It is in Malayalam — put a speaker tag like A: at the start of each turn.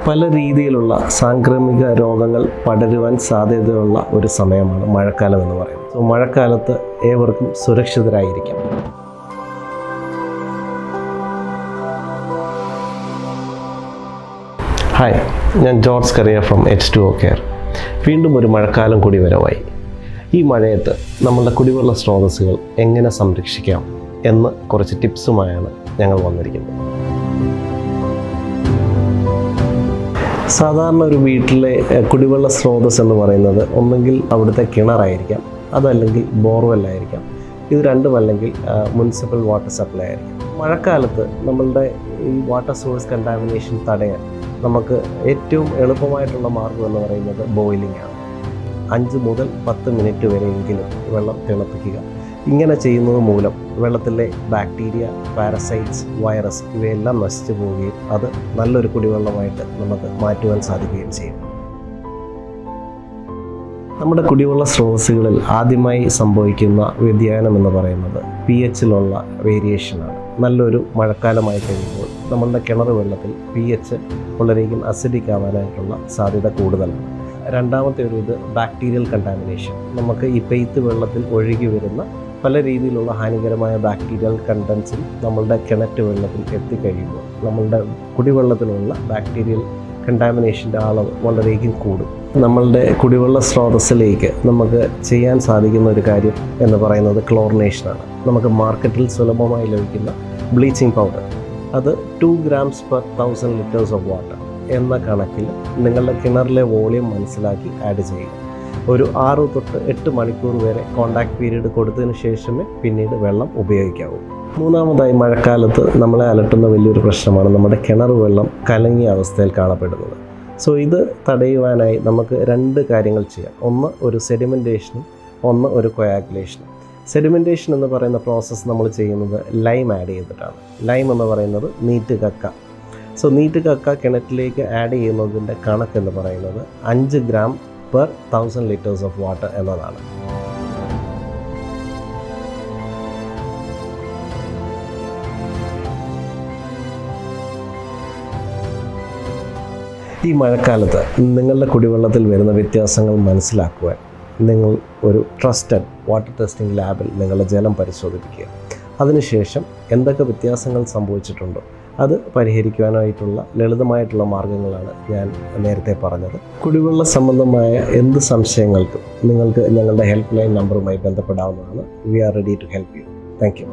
A: പല രീതിയിലുള്ള സാംക്രമിക രോഗങ്ങൾ പടരുവാൻ സാധ്യതയുള്ള ഒരു സമയമാണ് മഴക്കാലം എന്ന് പറയുന്നത്. സോ മഴക്കാലത്ത് ഏവർക്കും സുരക്ഷിതരായിരിക്കാം. ഹായ്, ഞാൻ George Kariya from H2O care. വീണ്ടും ഒരു മഴക്കാലം കൂടി വരവായി. ഈ മഴയത്ത് നമ്മളുടെ കുടിവെള്ള സ്രോതസ്സുകൾ എങ്ങനെ സംരക്ഷിക്കാം എന്ന് കുറച്ച് ടിപ്സുമായാണ് ഞങ്ങൾ വന്നിരിക്കുന്നത്. സാധാരണ ഒരു വീട്ടിലെ കുടിവെള്ള സ്രോതസ് എന്ന് പറയുന്നത് ഒന്നെങ്കിൽ അവിടുത്തെ കിണറായിരിക്കാം, അതല്ലെങ്കിൽ ബോർവെല്ലായിരിക്കാം. ഇത് രണ്ടുമല്ലെങ്കിൽ മുനിസിപ്പൽ വാട്ടർ സപ്ലൈ ആയിരിക്കും. മഴക്കാലത്ത് നമ്മളുടെ ഈ വാട്ടർ സോഴ്സ് കണ്ടാമിനേഷൻ തടയാൻ നമുക്ക് ഏറ്റവും എളുപ്പമായിട്ടുള്ള മാർഗം എന്ന് പറയുന്നത് ബോയിലിംഗ് ആണ്. 5 മുതൽ 10 മിനിറ്റ് വരെയെങ്കിലും വെള്ളം തിളപ്പിക്കുക. ഇങ്ങനെ ചെയ്യുന്നത് മൂലം വെള്ളത്തിലെ ബാക്ടീരിയ, പാരസൈറ്റ്സ്, വൈറസ് ഇവയെല്ലാം നശിച്ചു പോവുകയും അത് നല്ലൊരു കുടിവെള്ളമായിട്ട് നമുക്ക് മാറ്റുവാൻ സാധിക്കുകയും ചെയ്യും. നമ്മുടെ കുടിവെള്ള സ്രോതസ്സുകളിൽ ആദ്യമായി സംഭവിക്കുന്ന വ്യതിയാനം എന്ന് പറയുന്നത് pH-ലുള്ള വേരിയേഷനാണ്. നല്ലൊരു മഴക്കാലമായി കഴിയുമ്പോൾ നമ്മളുടെ കിണർ വെള്ളത്തിൽ pH വളരെയധികം അസിഡിക് ആവാനായിട്ടുള്ള സാധ്യത കൂടുതലാണ്. രണ്ടാമത്തെ ഒരു ഇത് ബാക്ടീരിയൽ കണ്ടാമിനേഷൻ. നമുക്ക് ഈ പെയ്ത്ത് വെള്ളത്തിൽ ഒഴുകി വരുന്ന പല രീതിയിലുള്ള ഹാനികരമായ ബാക്ടീരിയൽ കണ്ടൻസും നമ്മളുടെ കിണറ്റ് വെള്ളത്തിൽ എത്തിക്കഴിയുമ്പോൾ നമ്മളുടെ കുടിവെള്ളത്തിലുള്ള ബാക്ടീരിയൽ കണ്ടാമിനേഷൻ്റെ അളവ് വളരെയധികം കൂടും. നമ്മളുടെ കുടിവെള്ള സ്രോതസ്സിലേക്ക് നമുക്ക് ചെയ്യാൻ സാധിക്കുന്ന ഒരു കാര്യം എന്ന് പറയുന്നത് ക്ലോറിനേഷനാണ്. നമുക്ക് മാർക്കറ്റിൽ സുലഭമായി ലഭിക്കുന്ന ബ്ലീച്ചിങ് പൗഡർ, അത് 2 grams per 1000 liters of water എന്ന കണക്കിൽ നിങ്ങളുടെ കിണറിലെ വോളിയം മനസ്സിലാക്കി ആഡ് ചെയ്യുക. ഒരു 6 തൊട്ട് 8 മണിക്കൂർ വരെ കോണ്ടാക്ട് പീരീഡ് കൊടുത്തതിന് ശേഷമേ പിന്നീട് വെള്ളം ഉപയോഗിക്കാവൂ. മൂന്നാമതായി, മഴക്കാലത്ത് നമ്മളെ അലട്ടുന്ന വലിയൊരു പ്രശ്നമാണ് നമ്മുടെ കിണർ വെള്ളം കലങ്ങിയ അവസ്ഥയിൽ കാണപ്പെടുന്നത്. സോ ഇത് തടയുവാനായി നമുക്ക് 2 കാര്യങ്ങൾ ചെയ്യാം. ഒന്ന് ഒരു സെഡിമെൻറ്റേഷനും, ഒന്ന് ഒരു കൊയാഗുലേഷനും. സെഡിമെൻറ്റേഷൻ എന്ന് പറയുന്ന പ്രോസസ്സ് നമ്മൾ ചെയ്യുന്നത് ലൈം ആഡ് ചെയ്തിട്ടാണ്. ലൈം എന്ന് പറയുന്നത് നീറ്റ് കക്ക. സോ നീറ്റ് കക്ക കിണറ്റിലേക്ക് ആഡ് ചെയ്യുന്നതിൻ്റെ കണക്കെന്ന് പറയുന്നത് 5 gram per 1000 liters of water എന്നതാണ്. ഈ മഴക്കാലത്ത് നിങ്ങളുടെ കുടിവെള്ളത്തിൽ വരുന്ന വ്യത്യാസങ്ങൾ മനസ്സിലാക്കുവാൻ നിങ്ങൾ ഒരു ട്രസ്റ്റഡ് വാട്ടർ ടെസ്റ്റിംഗ് ലാബിൽ നിങ്ങളുടെ ജലം പരിശോധിപ്പിക്കുക. അതിനുശേഷം എന്തൊക്കെ വ്യത്യാസങ്ങൾ സംഭവിച്ചിട്ടുണ്ടോ അത് പരിഹരിക്കുവാനായിട്ടുള്ള ലളിതമായിട്ടുള്ള മാർഗ്ഗങ്ങളാണ് ഞാൻ നേരത്തെ പറഞ്ഞത്. കുടിവെള്ള സംബന്ധമായ എന്ത് സംശയങ്ങൾക്കും നിങ്ങൾക്ക് ഞങ്ങളുടെ ഹെൽപ്പ് ലൈൻ നമ്പറുമായി ബന്ധപ്പെടാവുന്നതാണ്. We are ready to help you. Thank U.